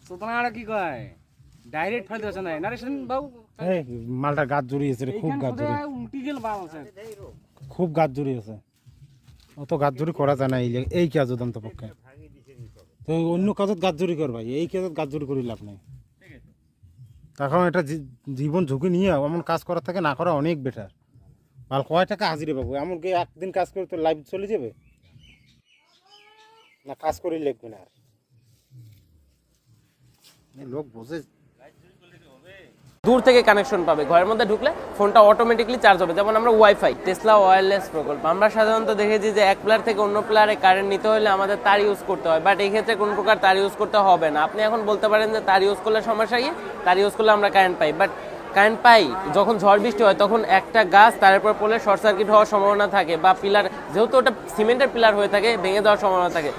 চোদনাটা কি কয় ডাইরেক্ট ফেলতে আছে না নারেশন বাবু এই মালটা গাছ জড়িয়েছে রে, খুব গাছ জড়িয়ে, উল্টি গেল বাল আছে খুব গাছ জড়িয়েছে। অত গাছ জড়ি করা যায় না এই কাজত অন্তপক্ষে। তো অন্য কাজত গাছ জড়ি কর ভাই, এই কাজত গাছ জড়ি করি লাভ নেই। তখন এটা জীবন ঝুঁকি নিয়ে এমন কাজ করার থেকে না করা অনেক বেটার। মাল কয় টাকা হাজিরে পাবো, এমনকি একদিন কাজ করে তো লাইফ চলে যাবে না, কাজ করে লিখবে না। আর লোক বোঝে দূর থেকে কানেকশন পাবে, ঘরের মধ্যে ঢুকলে ফোনটা অটোমেটিকলি চার্জ হবে। যেমন আমরা ওয়াইফাই টেসলা ওয়্যারলেস প্রকল্প আমরা সাধারণত দেখেছি যে এক প্লেয়ার থেকে অন্য প্লেয়ারে কারেন্ট নিতে হলে আমাদের তার ইউজ করতে হয়, বাট এই ক্ষেত্রে কোনো প্রকার তার ইউজ করতে হবে না। আপনি এখন বলতে পারেন যে তার ইউজ করলে সমস্যা কি, তার ইউজ করলে আমরা কারেন্ট পাই, বাট কারেন্ট পাই যখন ঝড় বৃষ্টি হয় তখন একটা গাছ তার উপর পড়লে শর্ট সার্কিট হওয়ার সম্ভাবনা থাকে, বা পিলার যেহেতু ওটা সিমেন্টের পিলার হয়ে থাকে ভেঙে যাওয়ার সম্ভাবনা থাকে।